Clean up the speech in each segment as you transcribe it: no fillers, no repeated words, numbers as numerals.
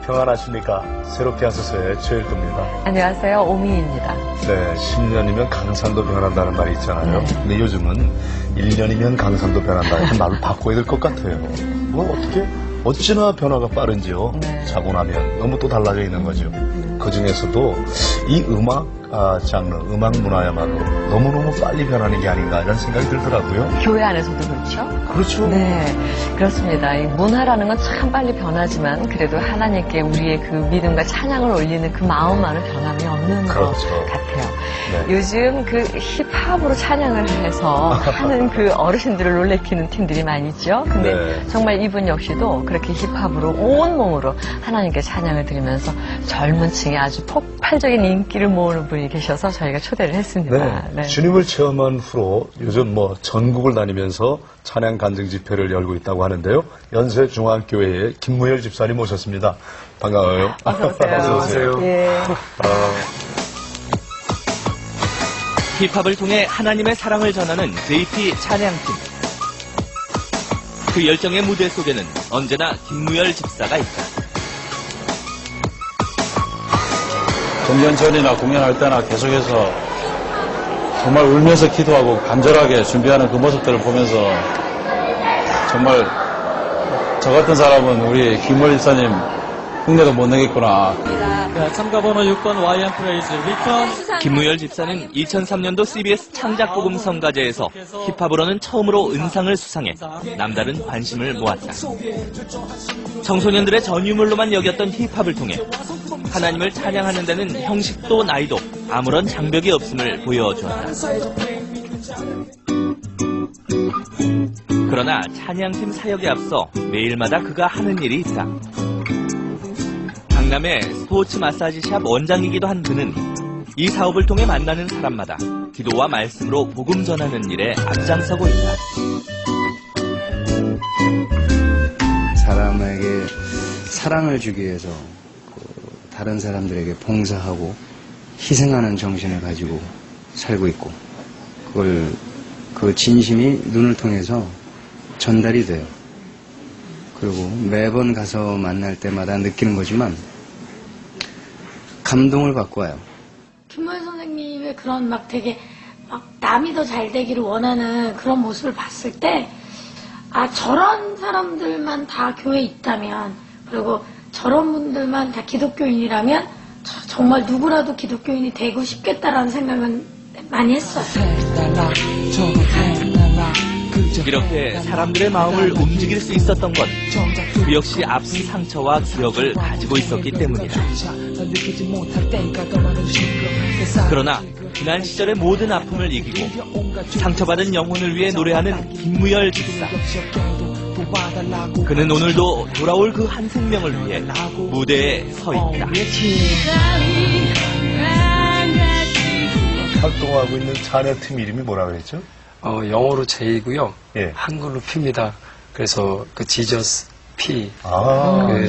평안하십니까? 새롭게 하소서의 최일도입니다. 안녕하세요. 오미입니다. 네, 10년이면 강산도 변한다는 말이 있잖아요. 근데 요즘은 1년이면 강산도 변한다. 이렇게 말을 바꿔야 될 것 같아요. 뭐 어떻게 어찌나 변화가 빠른지요. 네. 자고 나면 너무 또 달라져 있는 거죠. 그 중에서도 이 음악 장르, 음악 문화야말로 너무너무 빨리 변하는 게 아닌가 이런 생각이 들더라고요. 교회 안에서도 그렇죠? 그렇죠. 네, 그렇습니다. 이 문화라는 건 참 빨리 변하지만 그래도 하나님께 우리의 그 믿음과 찬양을 올리는 그 마음만은 변함이 없는 그렇죠. 것 같아요. 네. 요즘 그 힙합으로 찬양을 해서 하는 그 어르신들을 놀래키는 팀들이 많이 있죠. 근데 네. 정말 이분 역시도 그렇게 힙합으로 온몸으로 하나님께 찬양을 드리면서 젊은 층에 아주 폭발적인 인기를 모으는 분이 계셔서 저희가 초대를 했습니다. 네. 네. 주님을 체험한 후로 요즘 뭐 전국을 다니면서 찬양 간증 집회를 열고 있다고 하는데요. 연세중앙교회의 김무열 집사님 모셨습니다. 반가워요. 어서 오세요. 어서 오세요. 예. 힙합을 통해 하나님의 사랑을 전하는 JP 찬양팀. 그 열정의 무대 속에는 언제나 김무열 집사가 있다. 공연전이나 공연할 때나 계속해서 정말 울면서 기도하고 간절하게 준비하는 그 모습들을 보면서 정말 저 같은 사람은 우리 김무열 집사님 흉내도 못 내겠구나. 참가번호 6번 YM 프레이즈 리턴. 김무열 집사는 2003년도 CBS 창작복음 성가제에서 힙합으로는 처음으로 은상을 수상해 남다른 관심을 모았다. 청소년들의 전유물로만 여겼던 힙합을 통해 하나님을 찬양하는 데는 형식도 나이도 아무런 장벽이 없음을 보여주었다. 그러나 찬양팀 사역에 앞서 매일마다 그가 하는 일이 있다. 강남의 스포츠 마사지샵 원장이기도 한 그는 이 사업을 통해 만나는 사람마다 기도와 말씀으로 복음 전하는 일에 앞장서고 있다. 사람에게 사랑을 주기 위해서 다른 사람들에게 봉사하고 희생하는 정신을 가지고 살고 있고 그걸 그 진심이 눈을 통해서 전달이 돼요. 그리고 매번 가서 만날 때마다 느끼는 거지만 감동을 받고 와요. 김무열 선생님의 그런 막 되게 막 남이 더 잘 되기를 원하는 그런 모습을 봤을 때 아, 저런 사람들만 다 교회에 있다면 그리고 저런 분들만 다 기독교인이라면 정말 누구라도 기독교인이 되고 싶겠다라는 생각은 많이 했어요. 이렇게 사람들의 마음을 움직일 수 있었던 건 그 역시 앞선 상처와 기억을 가지고 있었기 때문이다. 그러나 지난 시절의 모든 아픔을 이기고 상처받은 영혼을 위해 노래하는 김무열 집사. 그는 오늘도 돌아올 그 한 생명을 위해 무대에 서 있다. 활동하고 있는 자녀팀 이름이 뭐라 그랬죠? 영어로 J고요. 예. 한글로 P입니다. 그래서 그 지저스 P.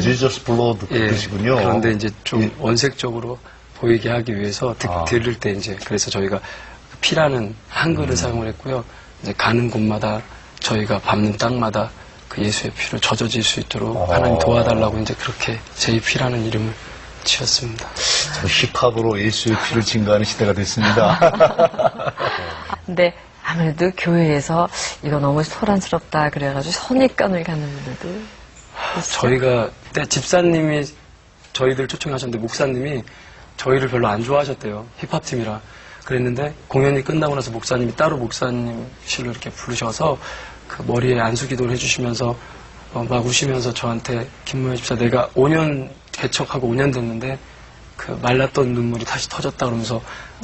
지저스 블러드 그 예. 뜻이군요. 그런데 이제 좀 예. 원색적으로 보이게 하기 위해서 들을 때 이제 그래서 저희가 P라는 한글을 사용을 했고요. 이제 가는 곳마다 저희가 밟는 땅마다 그 예수의 피로 젖어질 수 있도록 하나님 도와달라고 이제 그렇게 JP라는 이름을 지었습니다. 참 힙합으로 예수의 피를 증거하는 시대가 됐습니다. 근데 아무래도 교회에서 이거 너무 소란스럽다 그래가지고 선입견을 갖는 분들도 있어요. 저희가 그때 집사님이 저희들 초청하셨는데 목사님이 저희를 별로 안 좋아하셨대요. 힙합팀이라. 그랬는데 공연이 끝나고 나서 목사님이 따로 목사님실로 이렇게 부르셔서 그 머리에 안수기도를 해주시면서 막 우시면서 저한테 김무열 집사 내가 5년 개척하고 5년 됐는데 그 말랐던 눈물이 다시 터졌다 그러면서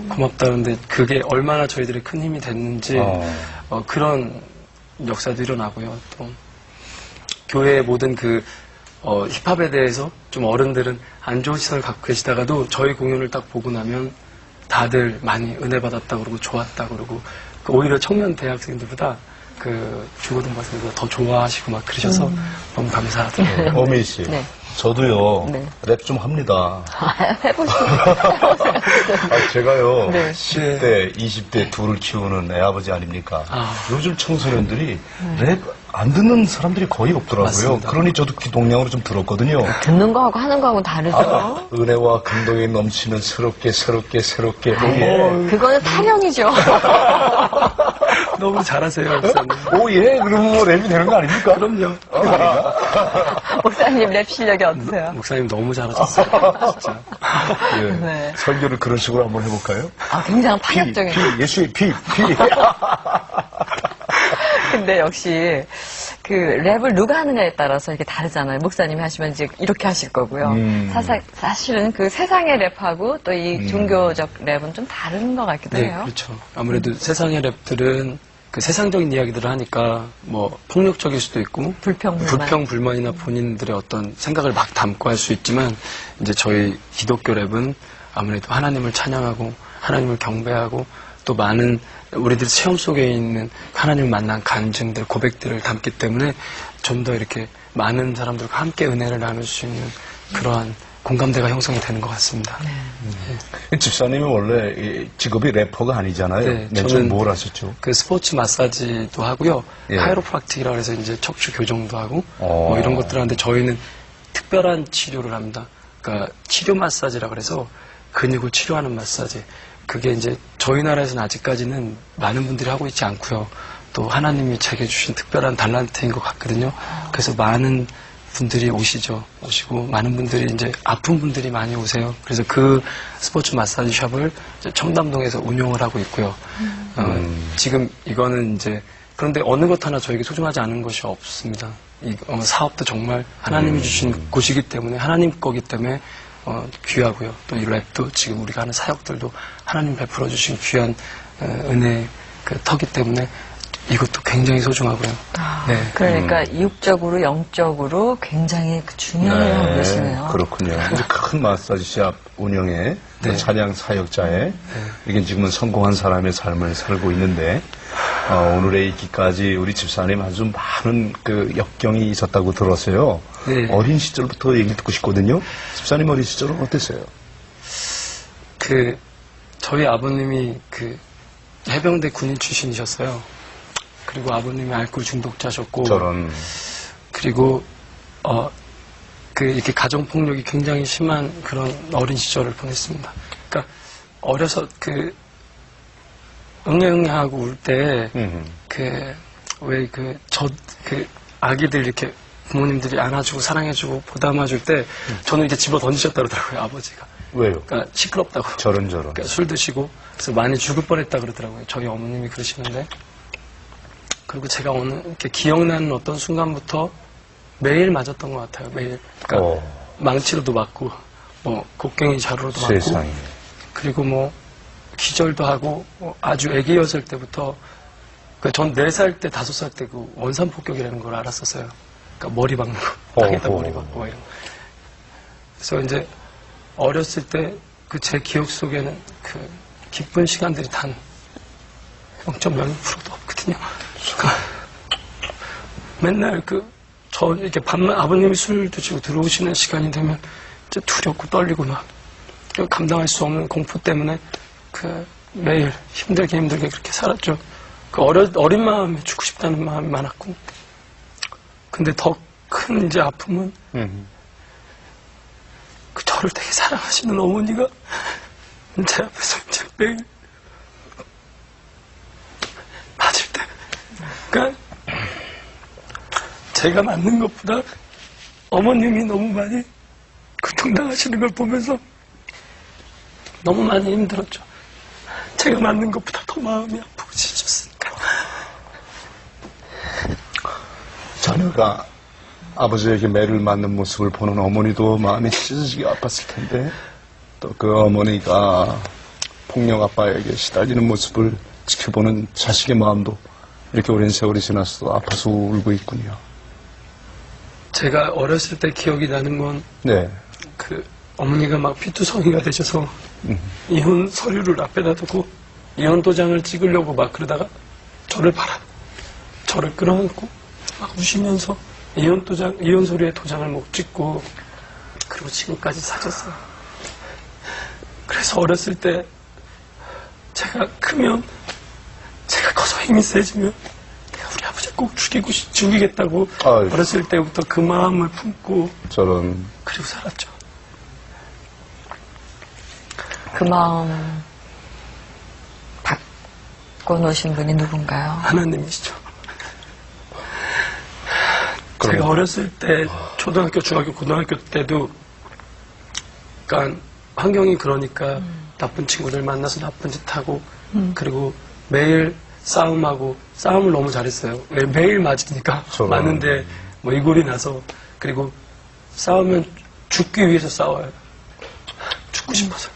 고맙다 그러는데 그게 얼마나 저희들의 큰 힘이 됐는지 그런 역사도 일어나고요. 또 교회의 모든 그 힙합에 대해서 좀 어른들은 안 좋은 시선을 갖고 계시다가도 저희 공연을 딱 보고 나면 다들 많이 은혜 받았다 그러고 좋았다 그러고 오히려 청년 대학생들보다 그 중고등학생들보다 더 좋아하시고 막 그러셔서 너무 감사하더라고요. 오미 씨. 네. 저도요, 네. 랩 좀 합니다. 해보세요. 제가요, 네. 10대, 20대 둘을 키우는 애아버지 아닙니까? 요즘 청소년들이 랩 안 듣는 사람들이 거의 없더라고요. 맞습니다. 그러니 저도 귀동냥으로 좀 들었거든요. 듣는 거하고 하는 거하고 다르죠. 은혜와 감동이 넘치는 새롭게. 그거는 타령이죠. 너무 잘하세요, 목사님. 오, 예, 그러면 뭐 랩이 되는 거 아닙니까? 그럼요. 목사님 랩 실력이 어떠세요? 목사님 너무 잘하셨어요. 진짜. 예. 네. 설교를 그런 식으로 한번 해볼까요? 굉장히 파격적인. 예수의 피. 근데 역시 그 랩을 누가 하느냐에 따라서 이게 다르잖아요. 목사님이 하시면 이제 이렇게 하실 거고요. 사실은 그 세상의 랩하고 또 이 종교적 랩은 좀 다른 것 같기도 네, 해요. 그렇죠. 아무래도 세상의 랩들은 그 세상적인 이야기들을 하니까 뭐 폭력적일 수도 있고 불평불만이나 본인들의 어떤 생각을 막 담고 할 수 있지만 이제 저희 기독교 랩은 아무래도 하나님을 찬양하고 하나님을 경배하고 또 많은 우리들 체험 속에 있는 하나님을 만난 간증들, 고백들을 담기 때문에 좀 더 이렇게 많은 사람들과 함께 은혜를 나눌 수 있는 그러한 공감대가 형성이 되는 것 같습니다. 집사님이 원래 이 직업이 래퍼가 아니잖아요. 네, 맨 처음 뭘 하셨죠? 그 스포츠 마사지도 하고요. 예. 카이로프락틱이라 해서 이제 척추 교정도 하고 뭐 이런 것들 하는데 저희는 특별한 치료를 합니다. 그러니까 치료 마사지라 그래서 근육을 치료하는 마사지. 그게 이제 저희 나라에서는 아직까지는 많은 분들이 하고 있지 않고요. 또 하나님이 제게 주신 특별한 달란트인 것 같거든요. 그래서 많은 분들이 오시고 많은 분들이 이제 아픈 분들이 많이 오세요. 그래서 그 스포츠 마사지 샵을 이제 청담동에서 운영을 하고 있고요. 지금 이거는 이제 그런데 어느 것 하나 저에게 소중하지 않은 것이 없습니다. 이 사업도 정말 하나님이 주신 곳이기 때문에 하나님 거기 때문에 귀하고요. 또 이 랩도 지금 우리가 하는 사역들도 하나님 베풀어 주신 귀한 은혜 그 터기 때문에 이것도 굉장히 소중하고요. 네. 그러니까 육적으로 영적으로 굉장히 중요하게 하고 계시네요. 그렇군요. 이제 큰 마사지샵 운영에 네. 찬양 사역자에 이게 지금은 성공한 사람의 삶을 살고 있는데 오늘의 있기까지 우리 집사님 아주 많은 그 역경이 있었다고 들었어요. 네. 어린 시절부터 얘기를 듣고 싶거든요. 집사님 어린 시절은 어땠어요? 저희 아버님이 해병대 군인 출신이셨어요. 그리고 아버님이 알코올 중독자셨고. 저런. 그리고, 이렇게 가정폭력이 굉장히 심한 그런 어린 시절을 보냈습니다. 그러니까, 어려서 응애응애하고 울 때, 아기들 이렇게 부모님들이 안아주고 사랑해주고 보담아줄 때, 저는 이렇게 집어 던지셨다 그러더라고요, 아버지가. 왜요? 그러니까 시끄럽다고. 저런. 그러니까 술 드시고, 그래서 많이 죽을 뻔했다 그러더라고요. 저희 어머님이 그러시는데. 그리고 제가 오늘 이렇게 기억나는 어떤 순간부터 매일 맞았던 것 같아요. 매일. 그러니까 망치로도 맞고, 뭐 곡괭이 자루로도 맞고, 세상에. 그리고 뭐 기절도 하고, 아주 애기였을 때부터, 전 4살 때, 5살 때 그 원산 폭격이라는 걸 알았었어요. 그러니까 머리 박는 거, 땅에다 머리 박고 뭐 이런 거. 그래서 이제 어렸을 때 제 기억 속에는 기쁜 시간들이 단 0.0%도 없거든요. 맨날 이렇게 밤만 아버님이 술 드시고 들어오시는 시간이 되면 이제 두렵고 떨리고 막 감당할 수 없는 공포 때문에 매일 힘들게 그렇게 살았죠. 어린 마음에 죽고 싶다는 마음이 많았고. 근데 더 큰 이제 아픔은 저를 되게 사랑하시는 어머니가 제 앞에서 이제 매일 맞을 때. 그러니까 제가 맞는 것보다 어머님이 너무 많이 고통당하시는 걸 보면서 너무 많이 힘들었죠. 제가 맞는 것보다 더 마음이 아프고 지쳤으니까. 자녀가 아버지에게 매를 맞는 모습을 보는 어머니도 마음이 찢어지게 아팠을 텐데 또 그 어머니가 폭력 아빠에게 시달리는 모습을 지켜보는 자식의 마음도 이렇게 오랜 세월이 지났어도 아파서 울고 있군요. 제가 어렸을 때 기억이 나는 건 네. 어머니가 막 피투성이가 되셔서 이혼 서류를 앞에다 두고 이혼 도장을 찍으려고 막 그러다가 저를 끌어안고 막 우시면서 이혼 서류에 도장을 못 찍고 그리고 지금까지 사셨어요. 그래서 어렸을 때 제가 크면, 제가 커서 힘이 세지면 내가 우리 아버지 꼭 죽이겠다고 아이고. 어렸을 때부터 그 마음을 품고 저런. 그리고 살았죠. 그 마음 바꿔놓으신 분이 누군가요? 하나님이시죠. 그럼- 제가 어렸을 때 초등학교, 중학교, 고등학교 때도 그러니까 환경이 그러니까 나쁜 친구들 만나서 나쁜 짓 하고 그리고 매일 싸움하고 싸움을 너무 잘했어요. 매일 맞으니까 저런. 맞는데 뭐 이골이 나서 그리고 싸우면 죽기 위해서 싸워요. 죽고 싶어서.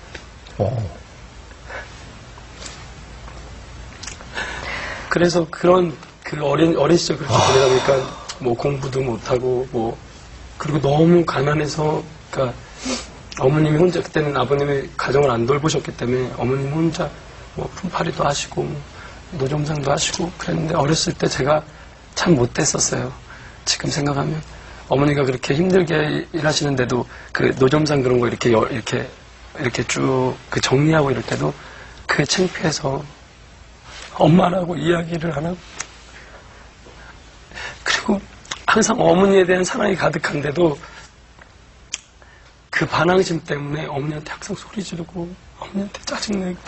그래서 그런 그 어린 시절 그렇게 보내다 보니까 뭐 공부도 못하고 뭐 그리고 너무 가난해서 그러니까 어머님이 혼자 그때는 아버님이 가정을 안 돌보셨기 때문에 어머님 혼자 뭐 품팔이도 하시고 뭐 노점상도 하시고 그랬는데 어렸을 때 제가 참 못됐었어요. 지금 생각하면 어머니가 그렇게 힘들게 일하시는데도 그 노점상 그런 거 이렇게 쭉 그 정리하고 이럴 때도 그게 창피해서 엄마라고 이야기를 안 하고 그리고 항상 어머니에 대한 사랑이 가득한데도 그 반항심 때문에 어머니한테 항상 소리 지르고 어머니한테 짜증내고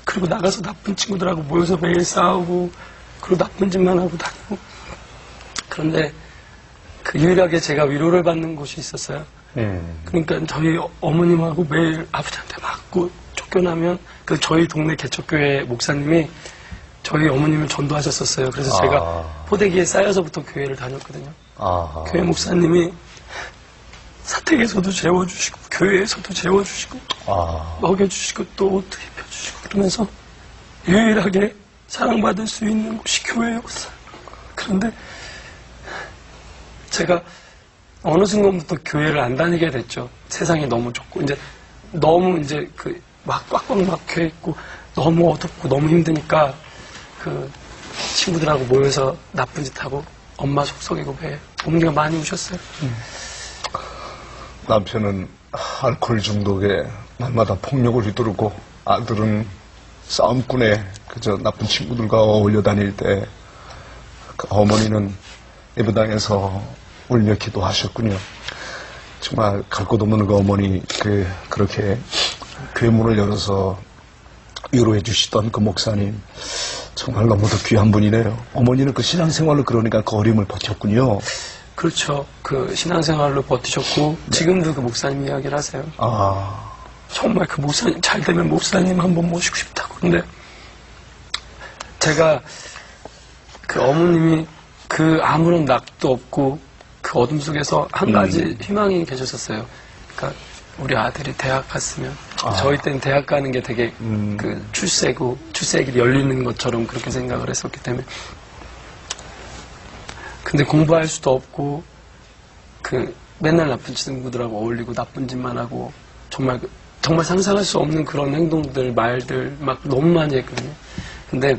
그리고 나가서 나쁜 친구들하고 모여서 매일 싸우고 그리고 나쁜 짓만 하고 다니고 그런데 그 유일하게 제가 위로를 받는 곳이 있었어요. 그러니까 저희 어머님하고 매일 아버지한테 맞고 쫓겨나면 그 저희 동네 개척교회 목사님이 저희 어머님을 전도하셨었어요. 그래서 제가 포대기에 쌓여서부터 교회를 다녔거든요. 교회 목사님이 사택에서도 재워주시고 교회에서도 재워주시고 먹여주시고 또 옷도 입혀주시고 그러면서 유일하게 사랑받을 수 있는 곳이 교회였어요. 그런데 제가 어느 순간부터 교회를 안 다니게 됐죠. 세상이 너무 좁고 이제 너무 이제 그 막 꽉꽉 막혀 있고 너무 어둡고 너무 힘드니까 그 친구들하고 모여서 나쁜 짓 하고 엄마 속 썩이고 배 어머니가 많이 우셨어요. 남편은 알코올 중독에 날마다 폭력을 휘두르고 아들은 싸움꾼에 그저 나쁜 친구들과 어울려 다닐 때 그 어머니는 예배당에서 울며 기도하셨군요. 정말 갈 곳 없는 그 어머니 그렇게 교회 문을 열어서 위로해 주시던 그 목사님 정말 너무도 귀한 분이네요. 어머니는 그 신앙생활로 그러니까 그 어려움을 버텼군요. 그렇죠. 그 신앙생활로 버티셨고 지금도 그 목사님 이야기를 하세요. 정말 그 목사님 잘 되면 목사님 한번 모시고 싶다고. 근데 제가 그 어머님이 그 아무런 낙도 없고 그 어둠 속에서 한 가지 희망이 계셨었어요. 그러니까 우리 아들이 대학 갔으면 저희 때는 대학 가는 게 되게 그 출세길이 열리는 것처럼 그렇게 생각을 했었기 때문에 근데 공부할 수도 없고 그 맨날 나쁜 친구들하고 어울리고 나쁜 짓만 하고 정말 상상할 수 없는 그런 행동들 말들 막 너무 많이 했거든요. 근데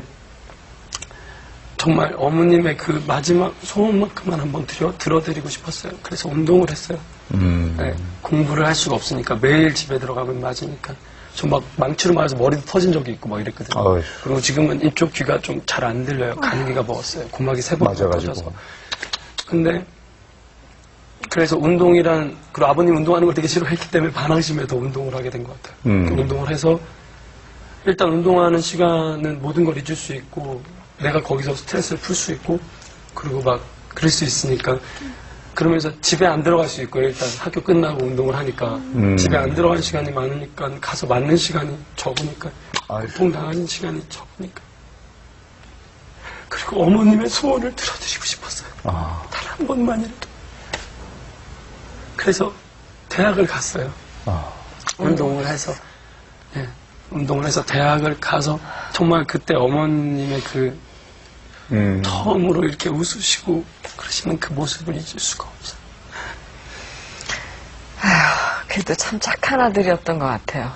정말 어머님의 그 마지막 소원만큼만 한번 들어드리고 싶었어요. 그래서 운동을 했어요. 네, 공부를 할 수가 없으니까 매일 집에 들어가면 맞으니까 저 막 망치로 맞아서 머리도 터진 적이 있고 막 이랬거든요. 어휴. 그리고 지금은 이쪽 귀가 좀 잘 안 들려요. 가는기가 먹었어요. 고막이 3번 맞아가지고. 터져서. 근데 그래서 그리고 아버님 운동하는 걸 되게 싫어했기 때문에 반항심에 더 운동을 하게 된 것 같아요. 운동을 해서 일단 운동하는 시간은 모든 걸 잊을 수 있고 내가 거기서 스트레스를 풀 수 있고 그리고 막 그럴 수 있으니까 그러면서 집에 안 들어갈 수 있고 일단 학교 끝나고 운동을 하니까 집에 안 들어갈 시간이 많으니까 가서 맞는 시간이 적으니까 고통당하는 시간이 적으니까 그리고 어머님의 소원을 들어드리고 싶었어요. 단 한 번만이라도. 그래서 대학을 갔어요. 운동을 해서 운동을 해서 대학을 가서 정말 그때 어머님의 그 처음으로 이렇게 웃으시고 그러시는 그 모습을 잊을 수가 없어요. 그래도 참 착한 아들이었던 것 같아요.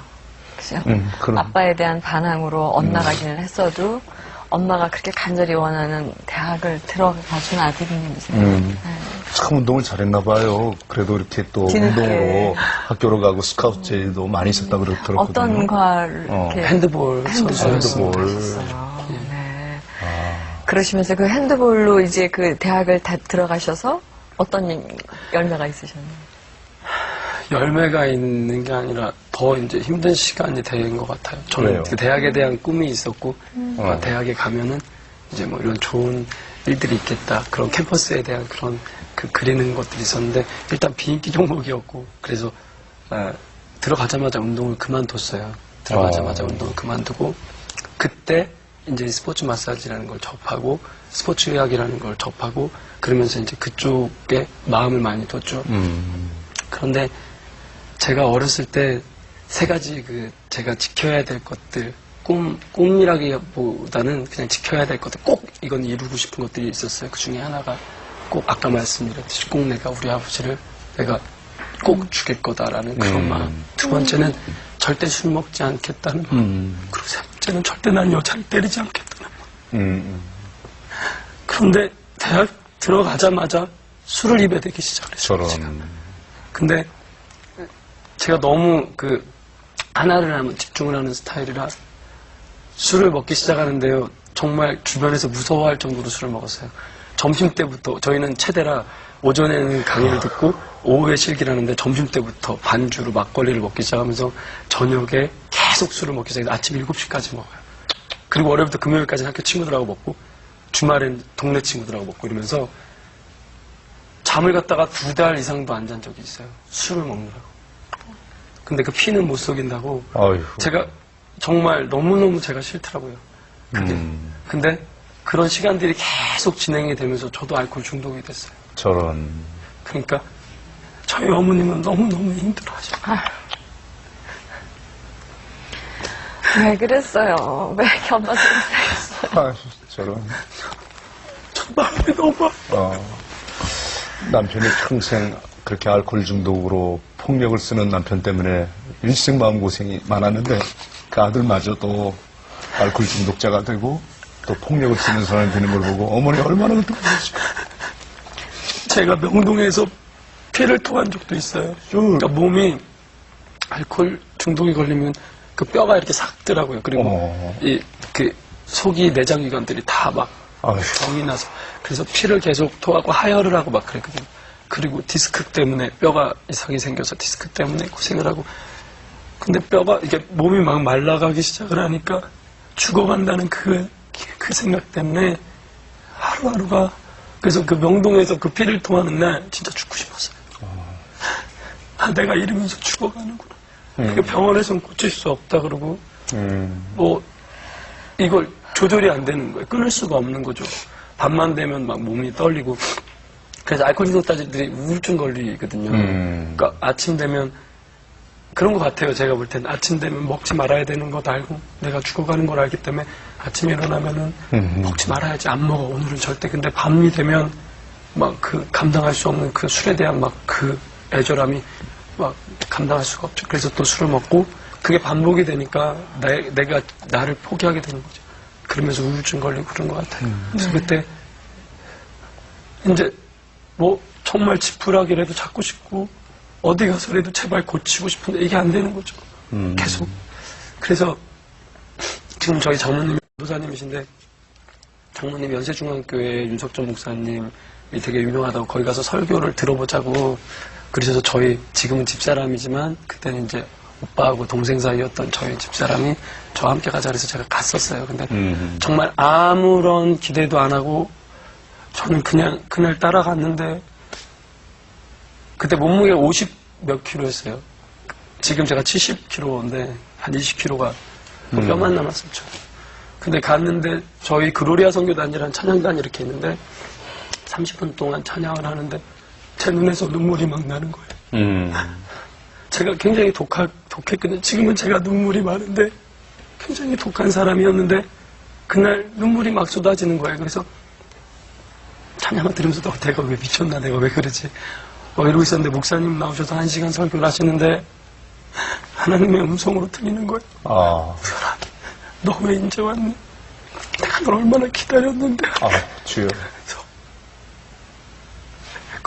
그죠? 그럼. 아빠에 대한 반항으로 엇나가기는 했어도 엄마가 그렇게 간절히 원하는 대학을 들어가준 아들이니 무슨. 참 운동을 잘했나 봐요. 그래도 이렇게 또 뒤늦게. 운동으로 학교로 가고 스카우트 제의도 많이 있었다 들었거든요. 어떤 과를 이렇게 핸드볼 선수였어요. 선수였어요. 네. 그러시면서 그 핸드볼로 이제 그 대학을 다 들어가셔서 어떤 열매가 있으셨나요? 열매가 있는 게 아니라 더 이제 힘든 시간이 된 것 같아요. 저는 왜요? 그 대학에 대한 꿈이 있었고, 대학에 가면은 이제 뭐 이런 좋은 일들이 있겠다. 그런 캠퍼스에 대한 그런 그 그리는 것들이 있었는데, 일단 비인기 종목이었고, 그래서 들어가자마자 운동을 그만뒀어요. 들어가자마자 운동을 그만두고, 그때 이제 스포츠 마사지라는 걸 접하고, 스포츠 의학이라는 걸 접하고, 그러면서 이제 그쪽에 마음을 많이 뒀죠. 그런데 제가 어렸을 때 세 가지 제가 지켜야 될 것들, 꿈이라기보다는 그냥 지켜야 될 것들, 꼭 이건 이루고 싶은 것들이 있었어요. 그 중에 하나가 꼭 아까 말씀드렸듯이 꼭 내가 우리 아버지를 내가 꼭 죽일 거다라는 그런 마음. 두 번째는 절대 술 먹지 않겠다는 마음. 그리고 세 번째는 절대 난 여자를 때리지 않겠다는 마음. 그런데 대학 들어가자마자 술을 입에 대기 시작을 했어요. 제가. 근데 제가 너무 하나를 하면 집중을 하는 스타일이라 술을 먹기 시작하는데요. 정말 주변에서 무서워할 정도로 술을 먹었어요. 점심 때부터 저희는 체대라 오전에는 강의를 듣고 오후에 실기를 하는데 점심 때부터 반주로 막걸리를 먹기 시작하면서 저녁에 계속 술을 먹기 시작해서 아침 7시까지 먹어요. 그리고 월요일부터 금요일까지 학교 친구들하고 먹고 주말엔 동네 친구들하고 먹고 이러면서 잠을 갖다가 2달 이상도 안 잔 적이 있어요. 술을 먹느라고. 근데 그 피는 못 속인다고 제가 정말 너무너무 제가 싫더라고요. 그게. 근데 그런 시간들이 계속 진행이 되면서 저도 알코올 중독이 됐어요. 그러니까 저희 어머님은 너무너무 힘들어하셔요. 왜 그랬어요? 왜 이렇게 엄마 생각했어요? 저 마음이 너무 남편이 평생 그렇게 알코올 중독으로 폭력을 쓰는 남편 때문에 일생 마음고생이 많았는데 그 아들마저도 알코올 중독자가 되고 또 폭력을 쓰는 사람이 되는 걸 보고 어머니 얼마나 그랬을까. 제가 명동에서 피를 토한 적도 있어요. 그러니까 몸이 알코올 중독이 걸리면 그 뼈가 이렇게 삭더라고요. 그리고 속이 내장기관들이 다 막 병이 나서 그래서 피를 계속 토하고 하혈을 하고 막 그랬거든요. 그리고 디스크 때문에 뼈가 이상이 생겨서 디스크 때문에 고생을 하고 근데 뼈가 이게 몸이 막 말라가기 시작을 하니까 죽어간다는 그 생각 때문에 하루하루가 그래서 그 명동에서 그 피를 토하는 날 진짜 죽고 싶었어요. 내가 이러면서 죽어가는구나. 그 병원에서는 고칠 수 없다 그러고 뭐 이걸 조절이 안 되는 거예요. 끊을 수가 없는 거죠. 밤만 되면 막 몸이 떨리고 그래서 알코올 중독자들이 우울증 걸리거든요. 그러니까 아침 되면 그런 것 같아요. 제가 볼 때는 아침 되면 먹지 말아야 되는 것 알고 내가 죽어가는 걸 알기 때문에 아침에 일어나면은 먹지 말아야지 안 먹어 오늘은 절대. 근데 밤이 되면 막 감당할 수 없는 그 술에 대한 막 애절함이 막 감당할 수가 없죠. 그래서 또 술을 먹고 그게 반복이 되니까 내가 나를 포기하게 되는 거죠. 그러면서 우울증 걸리고 그런 것 같아요. 그래서 그때 이제 뭐 정말 지푸라기라도 잡고 싶고 어디 가서라도 제발 고치고 싶은데 이게 안 되는 거죠. 계속. 그래서 지금 저희 장모님이 도사님이신데 장모님 연세중앙교회 윤석전 목사님이 되게 유명하다고 거기 가서 설교를 들어보자고 그러셔서 저희 지금은 집사람이지만 그때는 이제 오빠하고 동생 사이였던 저희 집사람이 저와 함께 가자 그래서 제가 갔었어요. 근데 정말 아무런 기대도 안 하고 저는 그냥 그날 따라갔는데 그때 몸무게 50 몇 킬로였어요. 지금 제가 70킬로인데 한 20킬로가 뼈만 남았었죠. 근데 갔는데 저희 그로리아 선교단이라는 찬양단이 이렇게 있는데 30분 동안 찬양을 하는데 제 눈에서 눈물이 막 나는 거예요. 제가 굉장히 독했거든요. 지금은 제가 눈물이 많은데 굉장히 독한 사람이었는데 그날 눈물이 막 쏟아지는 거예요. 그래서 찬양을 들으면서 내가 왜 미쳤나 내가 왜 그러지 이러고 있었는데 목사님 나오셔서 1시간 설교를 하시는데 하나님의 음성으로 들리는 거예요. 우연아 너 왜 이제 왔니? 내가 널 얼마나 기다렸는데 주여. 그래서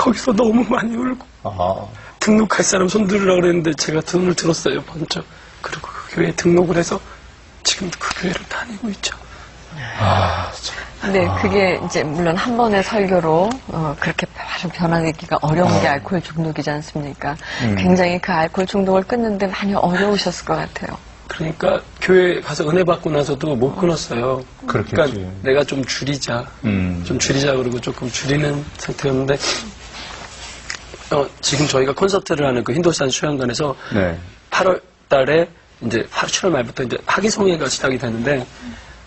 거기서 너무 많이 울고 아, 등록할 사람 손 들으라고 그랬는데 제가 돈을 들었어요, 먼저. 그리고 그 교회에 등록을 해서 지금도 그 교회를 다니고 있죠. 근데 그게 이제 물론 한 번의 설교로 그렇게 바로 변화되기가 어려운 게 알코올 중독이지 않습니까? 굉장히 그 알코올 중독을 끊는데 많이 어려우셨을 것 같아요. 그러니까 교회 가서 은혜 받고 나서도 못 끊었어요. 그렇겠지. 그러니까 내가 좀 줄이자. 좀 줄이자 그러고 조금 줄이는 상태였는데 지금 저희가 콘서트를 하는 그 힌두스탄 수양관에서 네. 8월 달에 이제 7월 말부터 이제 학위송회가 시작이 되는데